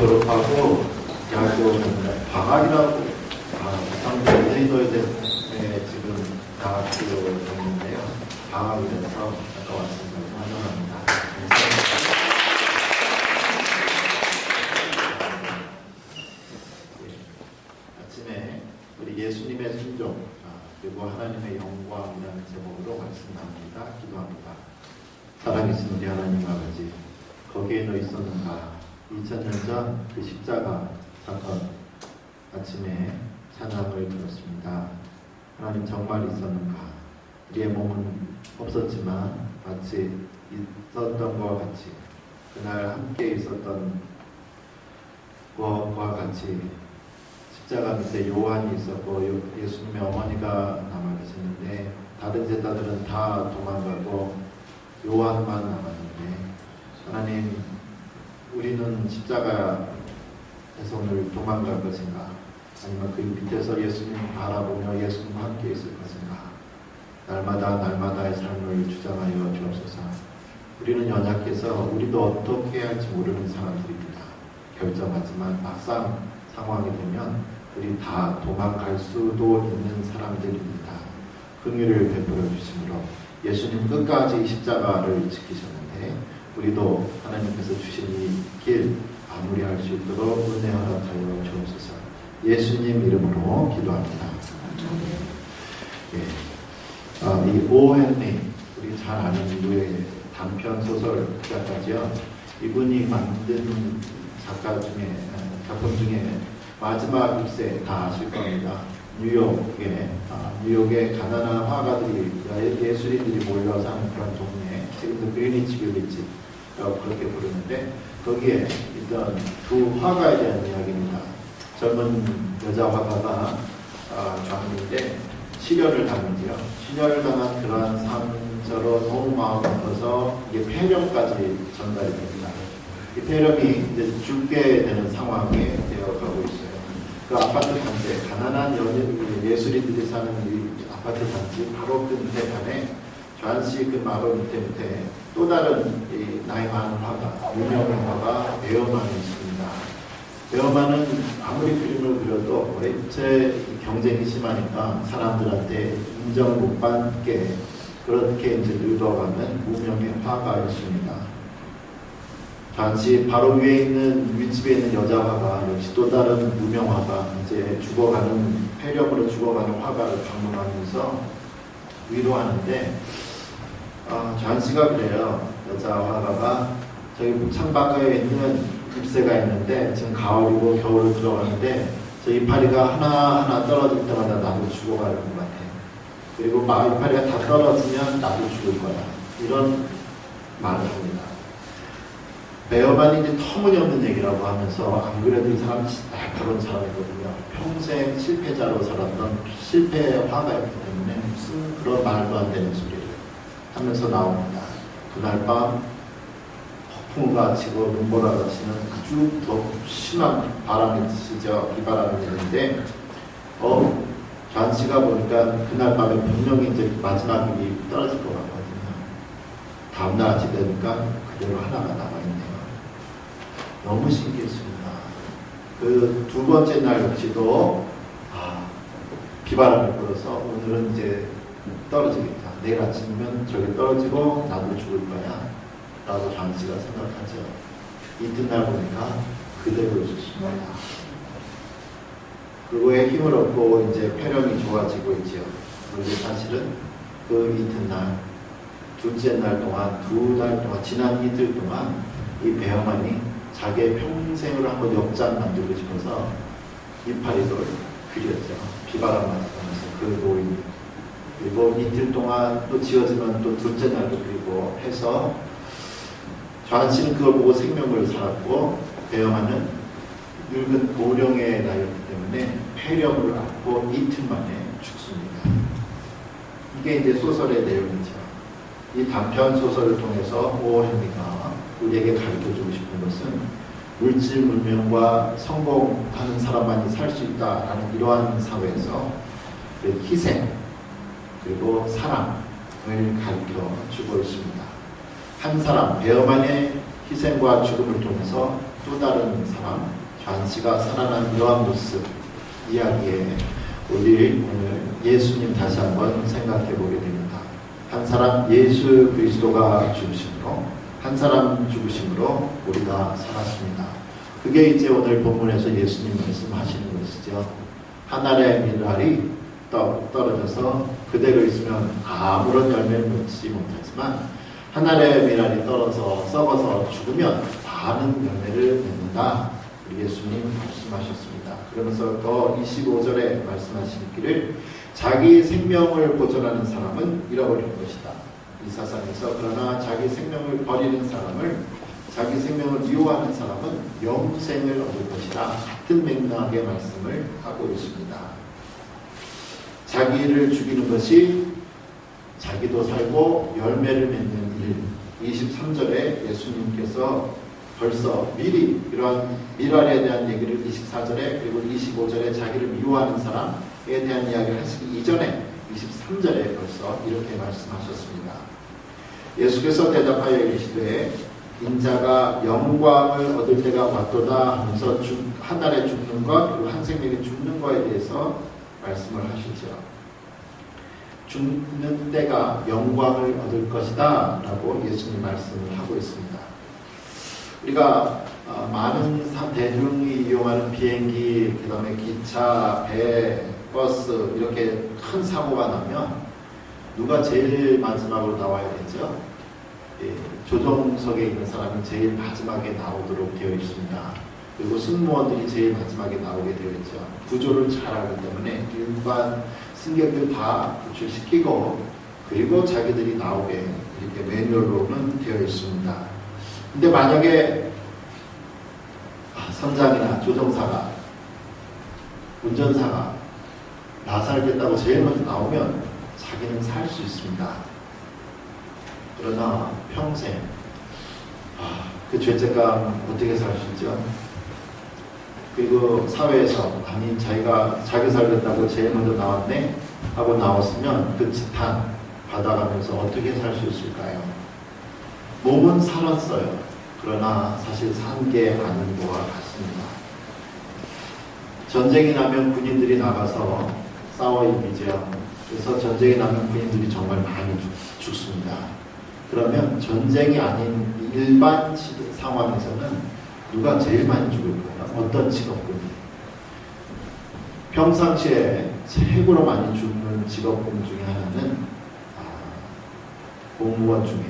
졸업하고 대학교 방학이라고 상대 일리노이에 지금 대학교에 있는데요. 방학이 돼서 아까 왔습니다. 환영합니다. 아침에 우리 예수님의 순종 그리고 하나님의 영광이라는 제목으로 말씀 나눕니다. 기도합니다. 사랑이신 우리 하나님 아버지, 거기에 너 있었는가? 2000년 전 그 십자가 사건 아침에 찬양을 들었습니다. 하나님 정말 있었는가? 우리의 몸은 없었지만 마치 있었던 것과 같이 그날 함께 있었던 것과 같이 십자가 밑에 요한이 있었고 예수님의 어머니가 남아 계셨는데 다른 제자들은 다 도망가고 요한만 남았는데 하나님, 우리는 십자가에서 오늘 도망갈 것인가? 아니면 그 밑에서 예수님 바라보며 예수님과 함께 있을 것인가? 날마다의 삶을 주장하여 주옵소서. 우리는 연약해서 우리도 어떻게 해야 할지 모르는 사람들입니다. 결정하지만 막상 상황이 되면 우리 다 도망갈 수도 있는 사람들입니다. 긍휼을 베풀어 주심으로 예수님 끝까지 십자가를 지키셨는데 우리도 하나님께서 주신 이 길 마무리할 수 있도록 은혜 허락하여 주옵소서. 예수님 이름으로 기도합니다. 이 오헨리, 우리 잘 아는 인도의 단편 소설 작가죠. 이분이 만든 작품 중에 마지막 일세 다 아실 겁니다. 뉴욕에 가난한 화가들이 예술인들이 모여 사는 그런 동네, 지금도 그리니치 빌리지 그렇게 부르는데 거기에 있던 두 화가에 대한 이야기입니다. 젊은 여자 화가가 장인인데 시련을 당하지요. 시련을 당한 그러한 상처로 너무 마음이 아파서 이게 폐렴까지 전달이 됩니다. 이 폐렴이 이제 죽게 되는 상황에 되어가고 있어요. 그 아파트 단지, 가난한 예술인들이 사는 이 아파트 단지 바로 그 밑에 반에 좌안씨 그 마루 밑에 또 다른 이 나이 많은 화가, 유명한 화가 베어만이 있습니다. 베어만은 아무리 그림을 그려도 제 경쟁이 심하니까 사람들한테 인정을 못 받게 그렇게 이제 늙어가는 무명의 화가였습니다. 좌안씨 바로 위에 있는 윗집에 있는 여자 화가 역시 또 다른 무명 화가 이제 죽어가는 폐렴으로 죽어가는 화가를 방문하면서 위로하는데 좌안씨가 그래요. 여자 화가가 저기 창밖에 있는 잎새가 있는데 지금 가을이고 겨울로 들어가는데 저 이파리가 하나하나 떨어질 때마다 나도 죽어가는 것 같아. 그리고 이파리가 다 떨어지면 나도 죽을 거야. 이런 말을 합니다. 베어만이 이제 터무니없는 얘기라고 하면서 안 그래도 이 사람이 날카로운 사람이거든요. 평생 실패자로 살았던 실패 화가였기 때문에 무슨 그런 말도 안 되는 소리를 하면서 나옵니다. 그날 밤 폭풍우가 치고 눈보라가 치는 아주 더 심한 바람이 치죠. 비바람이 되는데 좌안씨가 보니까 그날 밤에 분명히 이제 마지막 일이 떨어질 것 같거든요. 다음날 아침 되니까 그대로 하나가 남아있네요. 너무 신기했습니다. 그 두 번째 날 역시도 비바람이 불어서 오늘은 이제 떨어지겠다. 내일 아침이면 저기 떨어지고 나도 죽을 거야 라고 좌안씨가 생각하죠. 이튿날 보니까 그대로 있었습니다. 그거에 힘을 얻고 이제 폐렴이 좋아지고 있죠. 그런데 사실은 그 이튿날 둘째 날 동안 두 달 동안 지난 이틀 동안 이 베어만이 자기의 평생을 한번 역장 만들고 싶어서 이파리를 그렸죠. 비바람 맞으면서 그 노인. 그리고 이틀 동안 또 지어지면 또 둘째 날도 그리고 해서 좌안씨는 그걸 보고 생명을 살았고 베어만은 늙은 고령의 나이였기 때문에 폐렴을 앓고 이틀 만에 죽습니다. 이게 이제 소설의 내용이죠. 이 단편 소설을 통해서 오헨리가 우리에게 가르쳐주고 싶은 것은 물질 문명과 성공하는 사람만이 살 수 있다라는 이러한 사회에서 그 희생 그리고 사랑을 가르쳐주고 있습니다. 한 사람 베어만의 희생과 죽음을 통해서 또 다른 사람, 좌안씨가 살아난 이러한 모습 이야기에 우리 오늘 예수님 다시 한번 생각해 보게 됩니다. 한 사람 예수 그리스도가 죽으심으로, 한 사람 죽으심으로 우리가 살았습니다. 그게 이제 오늘 본문에서 예수님 말씀하시는 것이죠. 하늘의 밀알이 떨어져서 그대로 있으면 아무런 열매를 맺지 못하지만 하늘의 밀알이 떨어져 썩어서 죽으면 많은 열매를 맺는다. 우리 예수님 말씀하셨습니다. 그러면서 더 25절에 말씀하시기를 자기 생명을 보존하는 사람은 잃어버릴 것이다. 이 세상에서 그러나 자기 생명을 버리는 사람을, 자기 생명을 미워하는 사람은 영생을 얻을 것이다. 같은 맥락의 말씀을 하고 있습니다. 자기를 죽이는 것이 자기도 살고 열매를 맺는 일. 23절에 예수님께서 벌써 미리 이러한 밀알에 대한 얘기를 24절에 그리고 25절에 자기를 미워하는 사람에 대한 이야기를 하시기 이전에 23절에 벌써 이렇게 말씀하셨습니다. 예수께서 대답하여 이르시되 인자가 영광을 얻을 때가 왔도다 하면서 한 날에 죽는 것 그리고 한 생명이 죽는 것에 대해서 말씀을 하시죠. 죽는 때가 영광을 얻을 것이다 라고 예수님 말씀을 하고 있습니다. 우리가 많은 대중이 이용하는 비행기, 그 다음에 기차, 배, 버스 이렇게 큰 사고가 나면 누가 제일 마지막으로 나와야 되죠? 조종석에 있는 사람이 제일 마지막에 나오도록 되어 있습니다. 그리고 승무원들이 제일 마지막에 나오게 되어 있죠. 구조를 잘 알기 때문에 일반 승객들 다 구출시키고 그리고 자기들이 나오게 이렇게 매뉴얼로는 되어 있습니다. 근데 만약에 선장이나 조종사가, 운전사가 나 살겠다고 제일 먼저 나오면 자기는 살 수 있습니다. 그러나 평생 그 죄책감 어떻게 살 수 있죠? 그리고 사회에서 아니 자기 살겠다고 제일 먼저 나왔네 하고 나왔으면 그 지탄 받아가면서 어떻게 살 수 있을까요? 몸은 살았어요. 그러나 사실 산 게 아닌 것과 같습니다. 전쟁이 나면 군인들이 나가서 싸워 이기죠. 그래서 전쟁이 나면 군인들이 정말 많이 죽습니다. 그러면 전쟁이 아닌 일반 상황에서는 누가 제일 많이 죽을까요? 어떤 직업군이? 평상시에 최고로 많이 죽는 직업군 중에 하나는 공무원 중에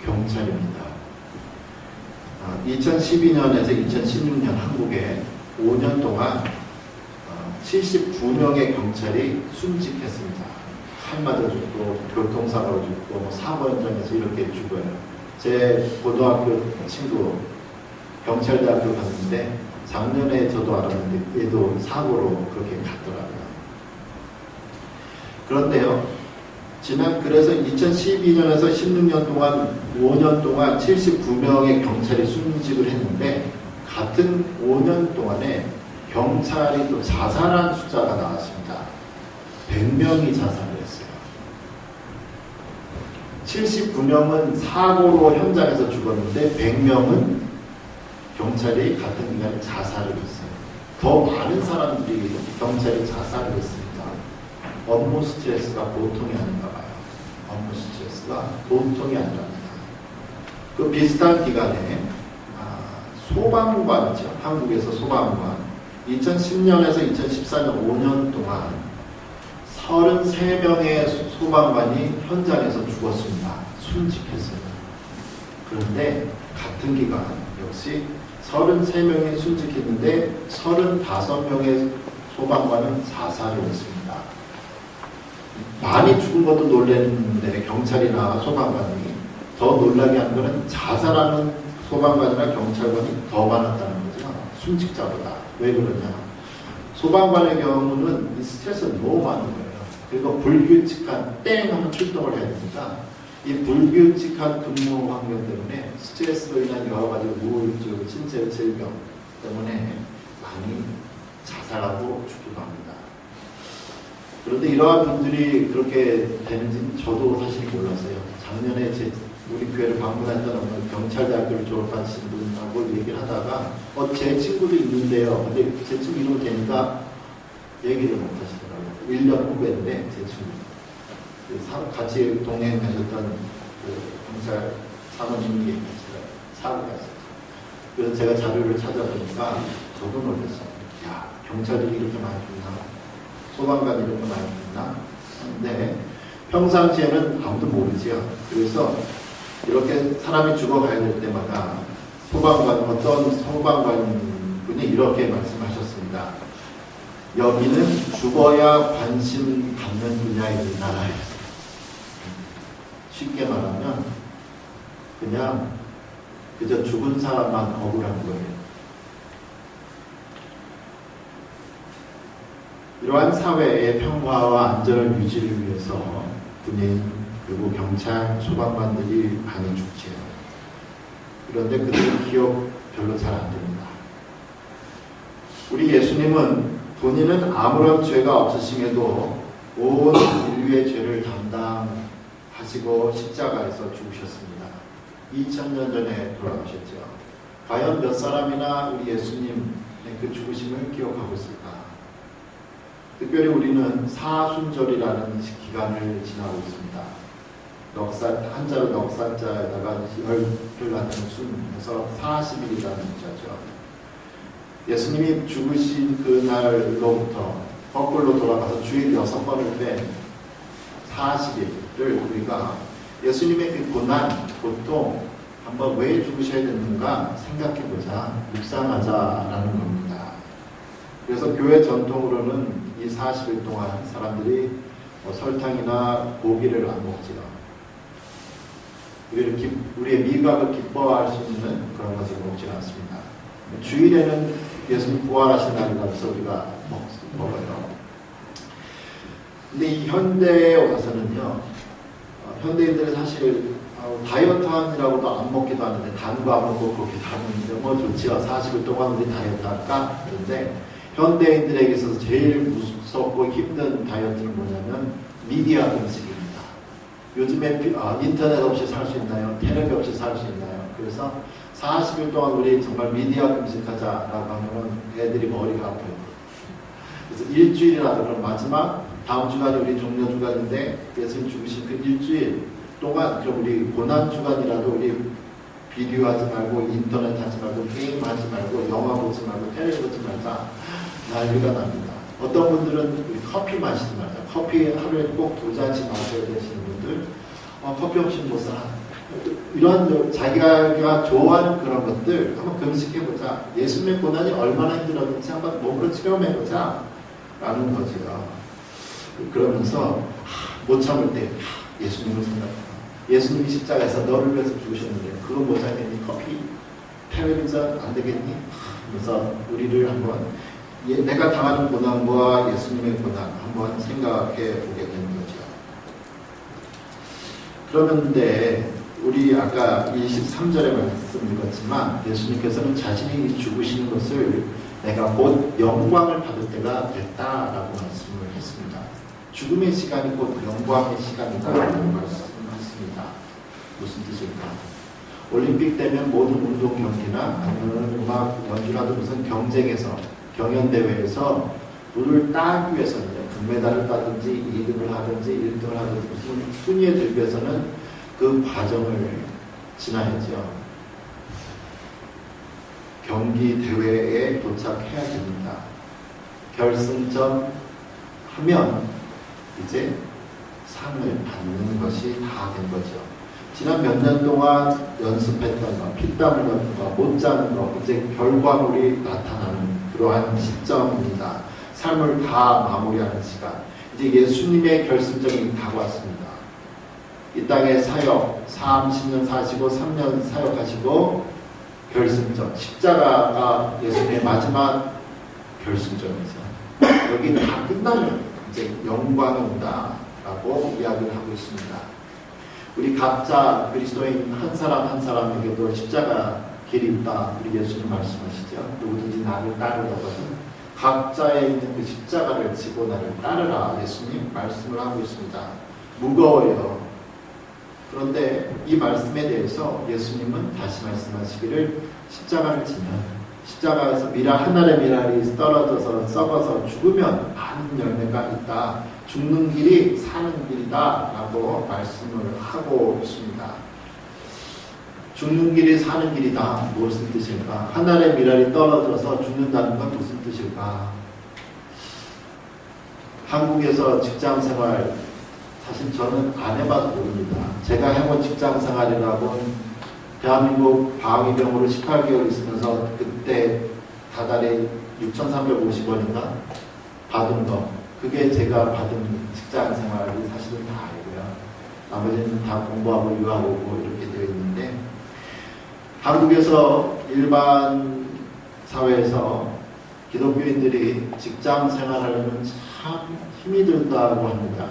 경찰입니다. 2012년에서 2016년 한국에 5년 동안 79명의 경찰이 순직했습니다. 칼 맞아 죽고 교통사고로 죽고 사고 현장에서 이렇게 죽어요. 제 고등학교 친구 경찰대학교 갔는데 작년에 저도 알았는데 얘도 사고로 그렇게 갔더라고요. 그런데요. 그래서 2012년에서 16년 동안 5년 동안 79명의 경찰이 순직을 했는데 같은 5년 동안에 경찰이 또 자살한 숫자가 나왔습니다. 100명이 자살을 했어요. 79명은 사고로 현장에서 죽었는데 100명은 경찰이 같은 기간에 자살을 했어요. 더 많은 사람들이 경찰이 자살을 했습니다. 업무 스트레스가 보통이 아닌가 봐요. 업무 스트레스가 보통이 아니랍니다. 그 비슷한 기간에 소방관이죠. 한국에서 소방관 2010년에서 2014년 5년 동안 33명의 소방관이 현장에서 죽었습니다. 순직했어요. 그런데 같은 기간 역시 33명이 순직했는데 35명의 소방관은 자살을 했습니다. 많이 죽은 것도 놀랐는데 경찰이나 소방관이 더 놀라게 한 거는 자살하는 소방관이나 경찰관이 더 많았다는 거죠. 순직자보다. 왜 그러냐. 소방관의 경우는 이 스트레스가 너무 많은 거예요. 그리고 불규칙한 땡 하면 출동을 해야 되니까 이 불규칙한 근무 환경 때문에 스트레스로 인한 여러 가지 우울증, 신체 질병 때문에 많이 자살하고 죽기도 합니다. 그런데 이러한 분들이 그렇게 되는지는 저도 사실 몰랐어요. 작년에 제 우리 교회를 방문했던 어느 경찰대학교를 졸업하신 분하고 얘기를 하다가 제 친구도 있는데요. 근데 제 친구 이름을 대니까 얘기를 못 하시더라고요. 1년 후배인데 제 친구. 같이 동행하셨던 그 경찰 사모님이 얘기하시더라고요. 사고가 있었죠. 그래서 제가 자료를 찾아보니까 저도 놀랐어요. 야, 경찰들이 이렇게 많이 죽나? 소방관이 이렇게 많이 죽나? 근데 평상시에는 아무도 모르지요. 그래서 이렇게 사람이 죽어가야 될 때마다 어떤 소방관 분이 이렇게 말씀하셨습니다. 여기는 죽어야 관심 갖는 분야의 나라예요. 쉽게 말하면 그저 죽은 사람만 억울한 거예요. 이러한 사회의 평화와 안전을 유지를 위해서 군인 그리고 경찰, 소방관들이 많이 죽지요. 그런데 그들은 기억 별로 잘 안 됩니다. 우리 예수님은 본인은 아무런 죄가 없으심에도 온 인류의 죄를 담당하시고 십자가에서 죽으셨습니다. 2000년 전에 돌아가셨죠. 과연 몇 사람이나 우리 예수님의 그 죽으심을 기억하고 있을까? 특별히 우리는 사순절이라는 기간을 지나고 있습니다. 한자로 넉살자에다가 열을 갖는 순에서 40일이라는 문자죠. 예수님이 죽으신 그날로부터 거꾸로 돌아가서 주일 6번을 뺀 40일을 우리가 예수님의 그 고난, 고통 한번 왜 죽으셔야 되는가 생각해보자, 묵상하자라는 겁니다. 그래서 교회 전통으로는 이 40일 동안 사람들이 설탕이나 고기를 안 먹지요. 우리의 미각을 기뻐할 수 있는 그런 것을 먹지 않습니다. 주일에는 예수님 부활하신 날이라서 우리가 먹어요. 근데 이 현대에 와서는요, 현대인들은 사실 다이어트하느라고도 안 먹기도 하는데, 단 거 안 먹고 그렇게 다니는데 뭐 좋지요. 40일 동안 우리 다이어트 할까? 그런데 현대인들에게 있어서 제일 무섭고 힘든 다이어트는 뭐냐면 미디어 음식입니다. 요즘에 인터넷 없이 살 수 있나요? 텔레비 없이 살 수 있나요? 그래서 40일 동안 우리 정말 미디어 음식하자라고 하면 애들이 머리가 아파요. 그래서 일주일이라도 그럼 마지막 다음 주간이 우리 종료 주간인데 예수님 죽으신 그 일주일 동안 그럼 우리 고난 주간이라도 우리 비디오 하지 말고 인터넷 하지 말고 게임 하지 말고 영화 보지 말고 텔레비 보지 말자 난리가 납니다. 어떤 분들은 우리 커피 마시지 말자. 커피 하루에 꼭 2잔씩 마셔야 되시는 분들 커피 없이 못 살아. 이런 자기가 좋아하는 그런 것들 한번 금식해보자. 예수님의 고난이 얼마나 힘들었는지 한번 몸으로 체험해보자 라는 거죠. 그러면서 못 참을 때 예수님을 생각해요. 예수님이 십자가에서 너를 위해서 죽으셨는데 그거 못 참겠니? 커피 텔레비전 안 되겠니? 그래서 우리를 한번 내가 당하는 고난과 예수님의 고난 한번 생각해 보게 되는 거죠. 그런데 우리 아까 23절에 말씀 읽었지만 예수님께서는 자신이 죽으시는 것을 내가 곧 영광을 받을 때가 됐다라고 말씀을 했습니다. 죽음의 시간이 곧 영광의 시간이다라고 말씀했습니다. 무슨 뜻일까? 올림픽 되면 모든 운동 경기나 아니면 음악 연주라도 무슨 경쟁에서 경연대회에서 물을 따기 위해서는 금메달을 따든지 2등을 하든지 1등을 하든지 무슨 순위에 들기 위해서는 그 과정을 지나야죠. 경기 대회에 도착해야 됩니다. 결승점 하면 이제 상을 받는 것이 다 된 거죠. 지난 몇 년 동안 연습했던 거, 피땀 흘렸던 거, 못 자는 거, 이제 결과물이 나타나는 그러한 시점입니다. 삶을 다 마무리하는 시간. 이제 예수님의 결승점이 다가왔습니다. 이 땅의 사역, 30년 사시고 3년 사역하시고 결승점, 십자가가 예수님의 마지막 결승점이죠. 여기 다 끝나면 이제 영광이 온다라고 이야기를 하고 있습니다. 우리 각자 그리스도인 한 사람 한 사람에게도 십자가 길이 있다. 우리 예수님 말씀하시죠. 누구든지 나를 따르려거든 각자에 있는 그 십자가를 지고 나를 따르라. 예수님 말씀을 하고 있습니다. 무거워요. 그런데 이 말씀에 대해서 예수님은 다시 말씀하시기를 십자가를 지면 십자가에서 하늘의 미랄이 떨어져서 썩어서 죽으면 많은 열매가 있다. 죽는 길이 사는 길이다 라고 말씀을 하고 있습니다. 죽는 길이 사는 길이다. 무슨 뜻일까? 하늘의 미랄이 떨어져서 죽는다는 건 무슨 뜻일까? 한국에서 직장생활 사실 저는 안 해봐서 모릅니다. 제가 해본 직장생활이라고는 대한민국 방위병으로 18개월 있으면서 그때 다달이 6,350원인가 받은 거, 그게 제가 받은 직장생활이 사실은 다 아니고요. 나머지는 다 공부하고 유학하고 이렇게 되어 있는데, 한국에서 일반 사회에서 기독교인들이 직장 생활하려면 참 힘이 들다고 합니다.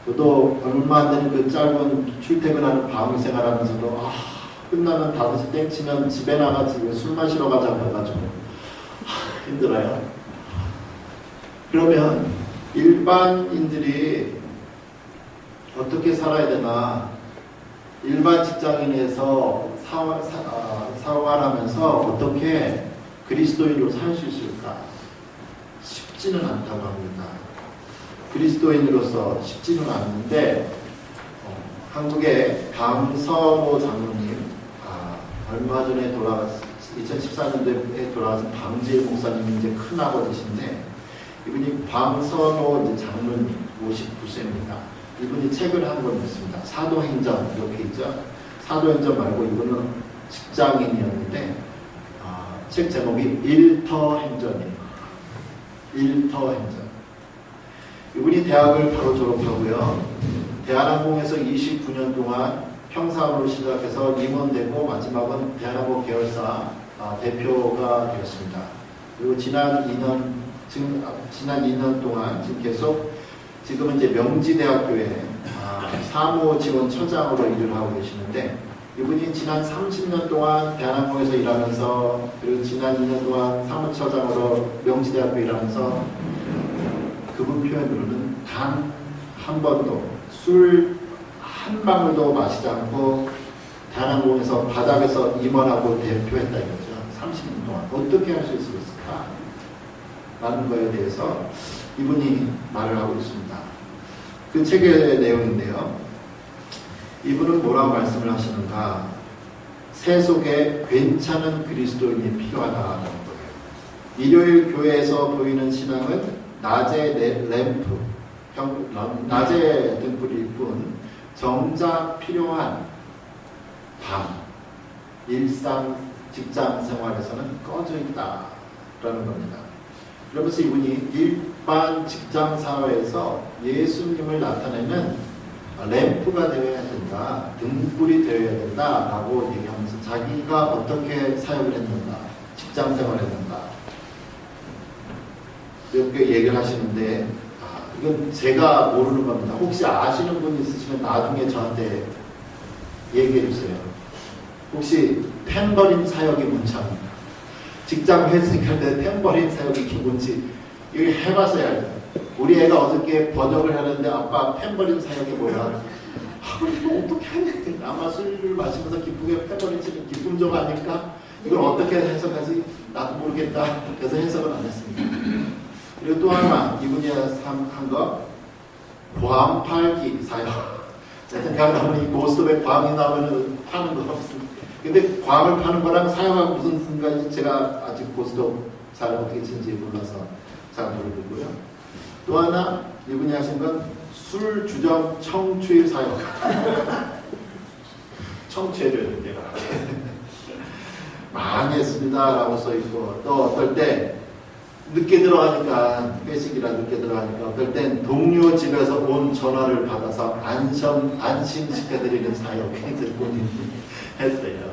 저도 얼마 안 되는 그 짧은 출퇴근하는 방위 생활하면서도 끝나면 5시 땡 치면 집에 나가지고 술 마시러 가자고 해가지고 힘들어요. 그러면 일반인들이 어떻게 살아야 되나? 일반 직장인에서 생활하면서 어떻게 그리스도인으로 살 수 있을까? 쉽지는 않다고 합니다. 그리스도인으로서 쉽지는 않는데, 한국의 강서모 장로님, 얼마 전에 2014년도에 돌아가신 방지일 목사님이 이제 큰 아버지신데, 이분이 방선호 이제 장로님 59세입니다. 이분이 책을 한 권 냈습니다. 사도행전 이렇게 있죠. 사도행전 말고 이분은 직장인이었는데 책 제목이 일터행전이에요. 일터행전. 이분이 대학을 바로 졸업하고요. 대한항공에서 29년 동안 평사원으로 시작해서 임원되고 마지막은 대한항공 계열사 대표가 되었습니다. 그리고 지난 2년 동안 지금 계속 지금은 이제 명지대학교에 사무지원처장으로 일을 하고 계시는데, 이분이 지난 30년 동안 대한항공에서 일하면서, 그리고 지난 2년 동안 사무처장으로 명지대학교 일하면서 그분 표현으로는 단 한 번도 술 한 방울도 마시지 않고 대한항공에서 바닥에서 임원하고 대표했다 이거죠. 30년 동안 어떻게 할 수 있을까? 라는 거에 대해서 이분이 말을 하고 있습니다. 그 책의 내용인데요. 이분은 뭐라고 말씀을 하시는가? 세속에 괜찮은 그리스도인이 필요하다는 거예요. 일요일 교회에서 보이는 신앙은 낮의 램프, 낮의 등불일 뿐 정작 필요한 밤, 일상 직장 생활에서는 꺼져 있다라는 겁니다. 그러면서 이분이 일반 직장 사회에서 예수님을 나타내는 램프가 되어야 된다, 등불이 되어야 된다라고 얘기하면서 자기가 어떻게 사역을 했는가, 직장 생활을 했는가 이렇게 얘기를 하시는데, 이건 제가 모르는 겁니다. 혹시 아시는 분 있으시면 나중에 저한테 얘기해 주세요. 혹시 탬버린 사역이 뭔지 압니까? 직장 회식할 때 탬버린 사역이 뭔지 이거 해봐서야 알죠. 우리 애가 어저께 번역을 하는데 아빠 탬버린 사역이 뭐야? 이거 어떻게 하냐? 아마 술을 마시면서 기쁘게 탬버린 치는 기쁨적 아닐까? 이걸 어떻게 해석하지? 나도 모르겠다. 그래서 해석은 안 했습니다. 그리고 또 하나 이분이 한 거 광 팔기 사역. 제 생각을 하면 이 고스톱에 광이 나오면 파는 거 없습니다. 근데 광을 파는 거랑 사역하고 무슨 상관인지 제가 아직 고스톱 잘 어떻게 치는지 몰라서 잘 모르고요. 또 하나 이분이 하신 건 술 주정 청취 사역. 청취를 내가 많이 했습니다라고 써 있고, 또 어떨 때 늦게 들어가니까, 회식이라 늦게 들어가니까 어떨 땐 동료 집에서 온 전화를 받아서 안심시켜드리는 사역이 본인이 했어요.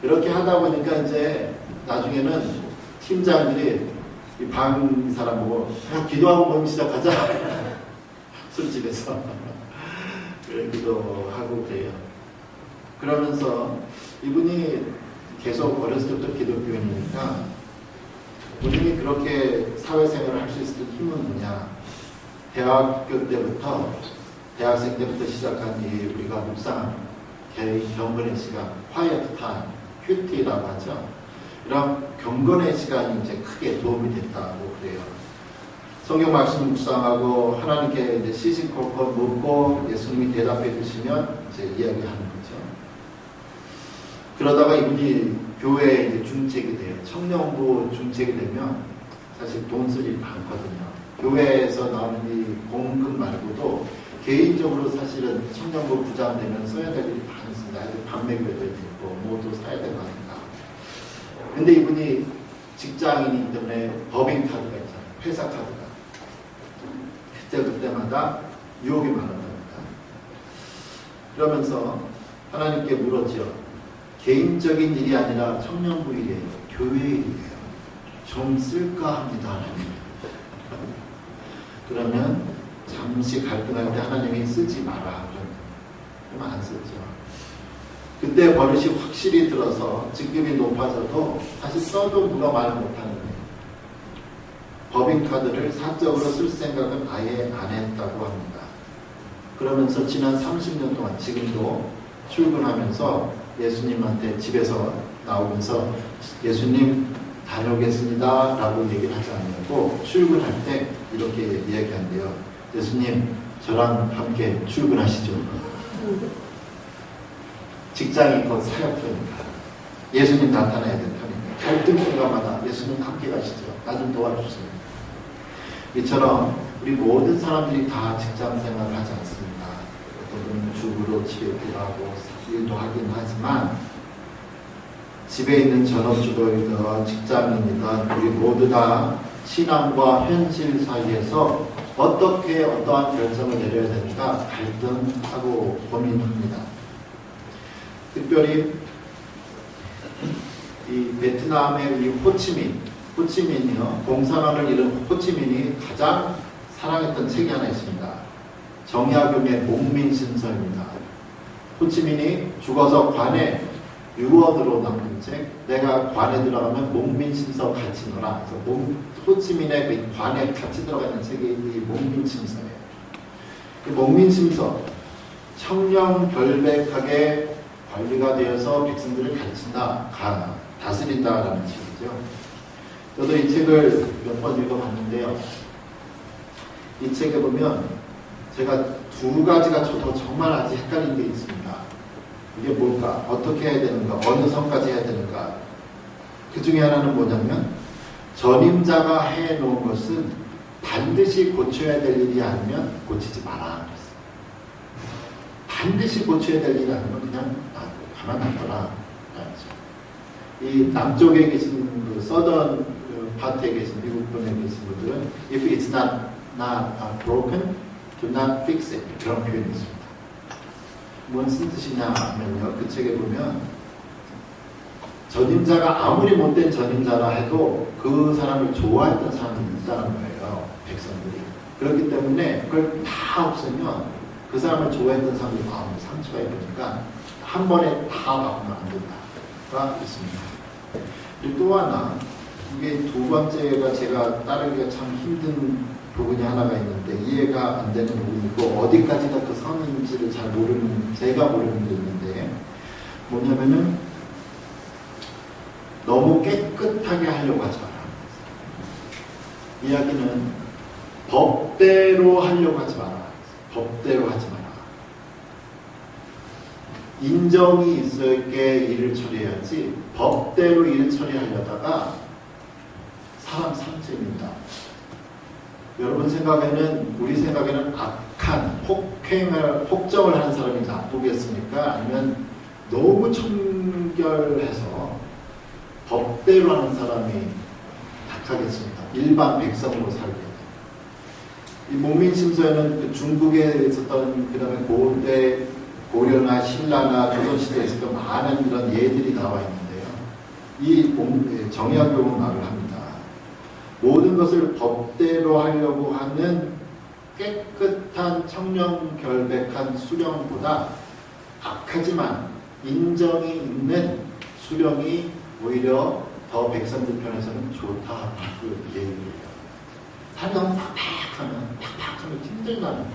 그렇게 하다 보니까 이제 나중에는 팀장들이 이 방 사람 보고 기도하고 모임 시작하자. 술집에서 기도하고 그래요. 그러면서 이분이 계속 어렸을 때부터 기독교인이니까 본인이 그렇게 사회생활을 할 수 있었던 힘은 뭐냐? 대학교 때부터 대학생 때부터 시작한 이 우리가 묵상, 경건의 시간, 화이트 타임, 큐티라고 하죠. 이런 경건의 시간이 이제 크게 도움이 됐다고 그래요. 성경 말씀 묵상하고 하나님께 이제 시시콜콜 묻고 예수님이 대답해 주시면 이제 이야기하는 거죠. 그러다가 이분이 교회에 이제 중책이 돼요. 청년부 중책이 되면 사실 돈 쓸 일 많거든요. 교회에서 나오는 이 공급 말고도 개인적으로 사실은 청년부 부장 되면 써야 될 일이 많이 있습니다. 밥 먹여야 될 일 있고 뭐도 사야 될 거 아닌가. 근데 이분이 직장인이기 때문에 법인 카드가 있잖아요. 회사 카드가. 그때마다 유혹이 많았답니다. 그러면서 하나님께 물었죠. 개인적인 일이 아니라 청년부 일이에요. 교회 일이에요. 좀 쓸까 합니다. 하나님. 그러면 잠시 갈등할 때 하나님이 쓰지 마라. 그러면 안 쓰죠. 그때 버릇이 확실히 들어서 직급이 높아져도 사실 써도 누가 말 못하는 거예요. 법인카드를 사적으로 쓸 생각은 아예 안 했다고 합니다. 그러면서 지난 30년 동안 지금도 출근하면서 예수님한테 집에서 나오면서 예수님 다녀오겠습니다 라고 얘기를 하지 않냐고 출근할 때 이렇게 이야기한대요. 예수님 저랑 함께 출근하시죠. 직장이 곧 사역터니까 예수님 나타나야 될 터니까 갈등 순간마다 예수님 함께 가시죠. 나 좀 도와주세요. 이처럼 우리 모든 사람들이 다 직장 생활을 하지 않습니다. 어떤 분은 주부로 집에 일하고 일도 하긴 하지만 집에 있는 전업주부이든 직장인이든 우리 모두 다 신앙과 현실 사이에서 어떻게 어떠한 결정을 내려야 되는가 갈등하고 고민합니다. 특별히 이 베트남의 이 호치민이요. 공산화를 이룬 호치민이 가장 사랑했던 책이 하나 있습니다. 정약용의 목민신서입니다. 호치민이 죽어서 관에 유언으로 남긴 책, 내가 관에 들어가면 목민신서 같이 넣어라. 그래서 호치민의 그 관에 같이 들어가 있는 책이 이 목민신서예요. 이 목민신서, 청렴결백하게 관리가 되어서 백성들을 가르친다, 다스린다라는 책이죠. 저도 이 책을 몇 번 읽어봤는데요. 이 책에 보면 제가 두 가지가 저도 정말 아직 헷갈린 게 있습니다. 이게 뭘까? 어떻게 해야 되는가? 어느 선까지 해야 되는가? 그 중에 하나는 뭐냐면 전임자가 해놓은 것은 반드시 고쳐야 될 일이 아니면 고치지 마라. 반드시 고쳐야 될 일이 아니면 그냥 가만 놔둬라. 이 남쪽에 계신 그 서던 파트에 계신 미국 분에 계신 분들은 if it's not broken, do not fix it. 그런 표현이 있습니다. 무슨 뜻이냐 하면요. 그 책에 보면 전임자가 아무리 못된 전임자라 해도 그 사람을 좋아했던 사람이 있다는 거예요. 백성들이. 그렇기 때문에 그걸 다 없애면 그 사람을 좋아했던 사람이 마음에 상처가 있으니까 한 번에 다 바꾸면 안 된다가 있습니다. 그리고 또 하나, 이게 두 번째가 제가 따르기가 참 힘든 부분이 하나가 있는데 이해가 안 되는 부분이고 어디까지가 그 선인지를 잘 모르는, 제가 모르는 게 있는데 뭐냐면은 너무 깨끗하게 하려고 하지 마라. 이야기는 법대로 하려고 하지 마라. 법대로 하지 마라. 인정이 있을 게 일을 처리해야지 법대로 일을 처리하려다가 사람 상처입니다. 여러분 생각에는, 우리 생각에는 악한 폭정을 하는 사람이 나쁘겠습니까? 아니면 너무 청결해서 법대로 하는 사람이 악하겠습니까? 일반 백성으로 살게. 이 목민심서에는 그 중국에 있었던, 그 다음에 고려나 신라나 조선시대에 있었던 많은 이런 예들이 나와 있는데요. 이 정약용은 말을 합니다. 모든 것을 법대로 하려고 하는 깨끗한 청렴결백한 수령보다 악하지만 인정이 있는 수령이 오히려 더 백성들 편에서는 좋다고 얘기해요. 사람 팍팍하면 힘들다는 거예요.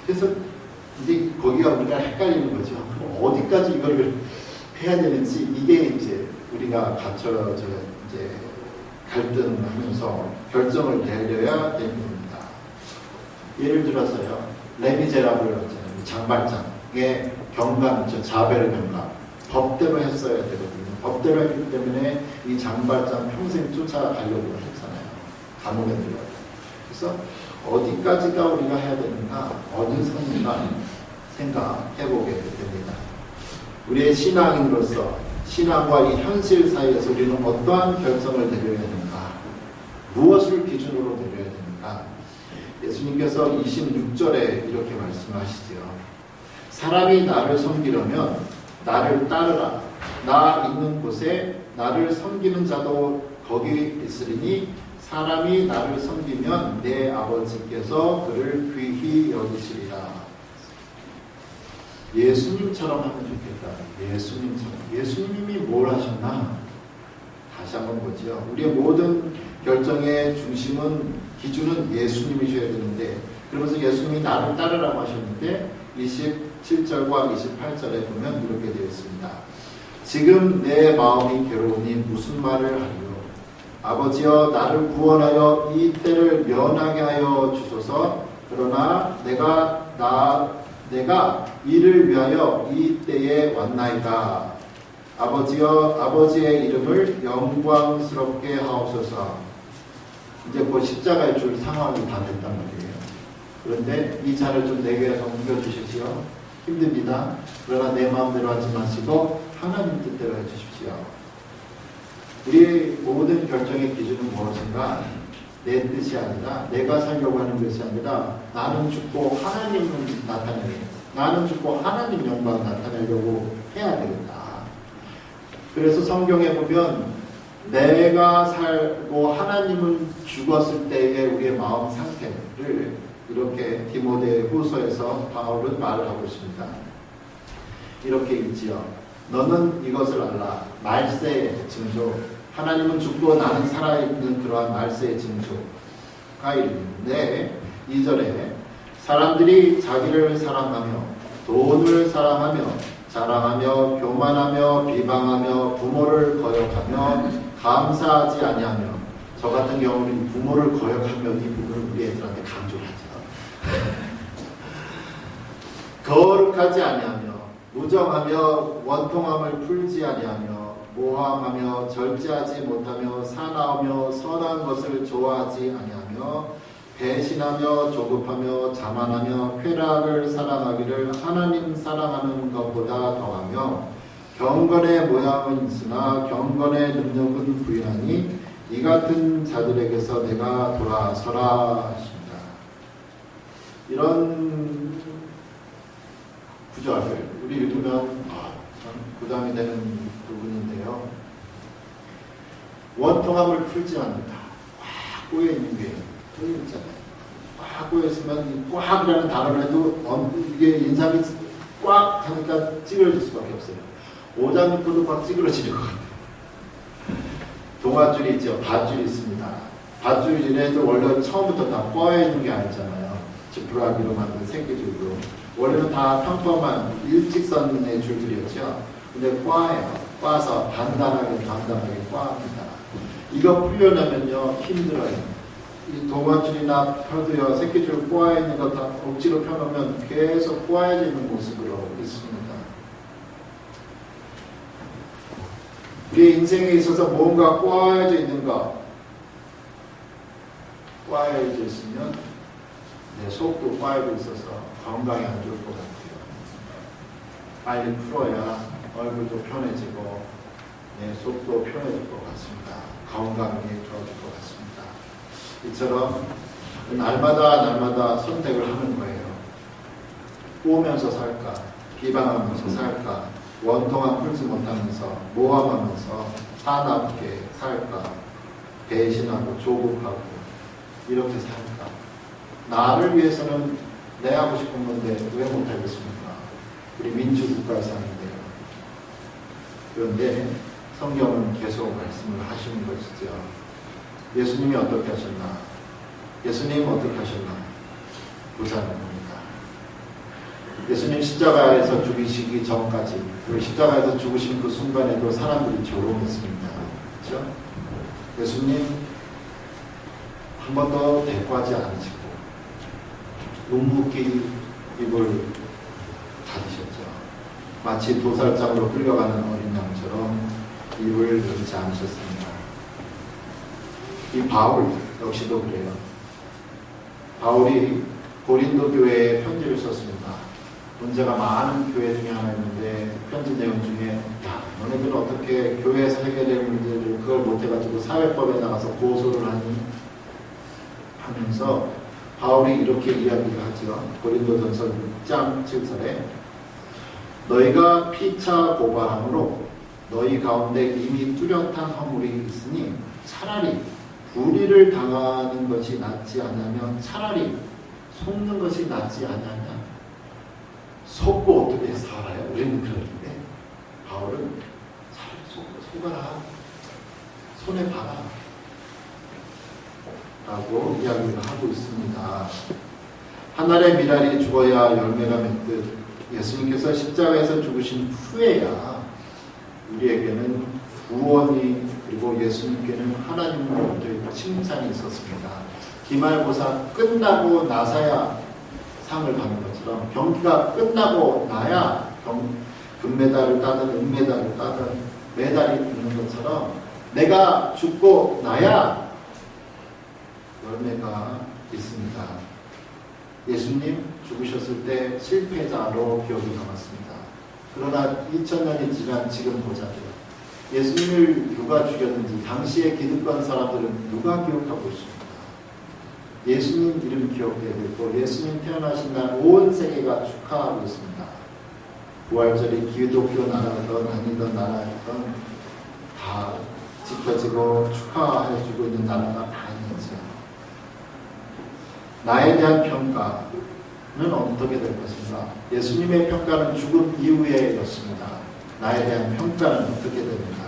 그래서 거기가 우리가 헷갈리는 거죠. 그럼 어디까지 이걸 해야 되는지, 이게 이제 우리가 갇혀져 이제 갈등하면서 결정을 내려야 되는 겁니다. 예를 들어서요, 레미제라블을 하잖아요. 장발장의 경감, 자베르 경감, 법대로 했어야 되거든요. 법대로 했기 때문에 이 장발장 평생 쫓아가려고 했잖아요. 감옥에 들어가요. 그래서 어디까지가 우리가 해야 되는가, 어느 선인가 생각해보게 됩니다. 우리의 신앙인으로서 신앙과 이 현실 사이에서 우리는 어떠한 결정을 내려야 되는가, 무엇을 기준으로 내려야 되는가. 예수님께서 26절에 이렇게 말씀하시죠. 사람이 나를 섬기려면 나를 따르라. 나 있는 곳에 나를 섬기는 자도 거기 있으리니 사람이 나를 섬기면 내 아버지께서 그를 귀히 여기시리라. 예수님처럼 하면 좋겠다. 예수님처럼. 예수님이 뭘 하셨나? 다시 한번 보죠. 우리의 모든 결정의 중심은, 기준은 예수님이셔야 되는데, 그러면서 예수님이 나를 따르라고 하셨는데 27절과 28절에 보면 이렇게 되어 있습니다. 지금 내 마음이 괴로우니 무슨 말을 하리요? 아버지여 나를 구원하여 이 때를 면하게 하여 주소서. 그러나 내가 이를 위하여 이 때에 왔나이다. 아버지여 아버지의 이름을 영광스럽게 하옵소서. 이제 곧 십자가에 줄 상황이 다 됐단 말이에요. 그런데 이 잔을 좀 내게 옮겨주십시오. 힘듭니다. 그러나 내 마음대로 하지 마시고 하나님 뜻대로 해주십시오. 우리의 모든 결정의 기준은 무엇인가? 내 뜻이 아니라, 내가 살려고 하는 것이 아니라, 나는 죽고 하나님을 나타내려, 나는 죽고 하나님 영광을 나타내려고 해야 되겠다. 그래서 성경에 보면 내가 살고 하나님은 죽었을 때의 우리의 마음 상태를 이렇게 디모데 후서에서 바울은 말을 하고 있습니다. 이렇게 읽지요. 너는 이것을 알라. 말세의 징조. 하나님은 죽고 나는 살아있는 그러한 말세의 징조가 있는데, 2절에 사람들이 자기를 사랑하며 돈을 사랑하며 자랑하며 교만하며 비방하며 부모를 거역하며 감사하지 아니하며, 저 같은 경우는 부모를 거역하며 이 부분을 우리 애들한테 강조하죠. 거룩하지 아니하며 무정하며 원통함을 풀지 아니하며 모함하며 절제하지 못하며 사나우며 선한 것을 좋아하지 아니하며 배신하며 조급하며 자만하며 쾌락을 사랑하기를 하나님 사랑하는 것보다 더하며 경건의 모양은 있으나 경건의 능력은 부인하니 이 같은 자들에게서 내가 돌아서라 하십니다. 이런 구절을 우리 읽으면 참 부담이 되는 부분인데요. 원통함을 풀지 않는다. 꽉 꼬여있는 게 있잖아요. 꽉 꼬여있으면 꽉이라는 단어를 해도 이게 인상이 꽉 하니까 찌그러질 수밖에 없어요. 오장육부도 꽉 찌그러지는 것 같아요. 동아줄이 있죠. 밧줄이 있습니다. 밧줄이라도 원래 처음부터 다 꼬여있는 게 아니잖아요. 지푸라기로 만든 새끼줄로. 원래는 다 평범한 일직선의 줄들이었죠. 근데 꽈예요. 꽈서 단단하게 꽈합니다. 이거 풀려내면요 힘들어요. 이 동아줄이나 펴도요 새끼줄 꼬아있는 거 다 억지로 펴놓으면 계속 꼬아지는 모습으로 있습니다. 우리 인생에 있어서 뭔가 꼬아져 있는 거, 꼬아져 있으면 내 속도 꼬아져 있어서 건강에 안 좋을 것 같아요. 빨리 풀어야 얼굴도 편해지고 내 속도 편해질 것 같습니다. 건강이 좋아질 것 같습니다. 이처럼 날마다 선택을 하는 거예요. 꼬면서 살까, 비방하면서 살까, 원통함 풀지 못하면서 모함하면서 사납게 살까, 배신하고 조급하고 이렇게 살까. 나를 위해서는 내 하고 싶은 건데 왜 못하겠습니까? 우리 민주국가에 사는데요. 그런데 성경은 계속 말씀을 하시는 것이죠. 예수님이 어떻게 하셨나? 예수님은 어떻게 하셨나? 부자는 뭡니까? 예수님 십자가에서 죽으시기 전까지, 그리고 십자가에서 죽으신 그 순간에도 사람들이 조롱했습니다. 그렇죠? 예수님 한 번도 대꾸하지 않으시고 묵묵히 입을 닫으셨죠. 마치 도살장으로 끌려가는 어린 양처럼 입을 열지 않으셨습니다. 이 바울 역시도 그래요. 바울이 고린도 교회에 편지를 썼습니다. 문제가 많은 교회 중에 하나였는데 편지 내용 중에 야, 너네들은 어떻게 교회에서 해결될 문제를 그걸 못해가지고 사회법에 나가서 고소를 하니? 하면서 바울이 이렇게 이야기를 하죠. 고린도전서 6장 7절에 너희가 피차 고발함으로 너희 가운데 이미 뚜렷한 허물이 있으니 차라리 불의를 당하는 것이 낫지 않으면 차라리 속는 것이 낫지 않느냐. 속고 어떻게 살아요? 우리는 그러는데 바울은 차라리 속아라. 손에 봐라. 라고 이야기를 하고 있습니다. 하늘의 미랄이 죽어야 열매가 맺듯 예수님께서 십자가에서 죽으신 후에야 우리에게는 구원이 그리고 예수님께는 하나님으로부터 칭찬이 있었습니다. 기말고사 끝나고 나서야 상을 받는 것처럼 경기가 끝나고 나야 금메달을 따든 은메달을 따든 메달이 있는 것처럼 내가 죽고 나야 열매가 있습니다. 예수님 죽으셨을 때 실패자로 기억이 남았습니다. 그러나 2000년이 지난 지금 보자고요. 예수님을 누가 죽였는지 당시의 기득권 사람들은 누가 기억하고 있습니다. 예수님 이름 기억되고 있고 예수님 태어나신 날 온 세계가 축하하고 있습니다. 부활절이 기독교 나라든 아니든 나라든 다 지켜지고 축하해주고 있는 나라가 많이죠. 나에 대한 평가는 어떻게 될 것인가? 예수님의 평가는 죽음 이후에였습니다. 나에 대한 평가는 어떻게 됩니까?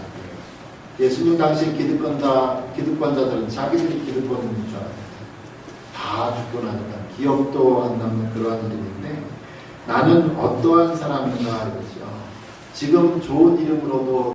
예수님 당시 기득권자들은 자기들이 기득권인 줄 알았는데 다 죽고 나니까 기억도 안 남는 그러한 일인데 나는 어떠한 사람인가 이거죠. 지금 좋은 이름으로도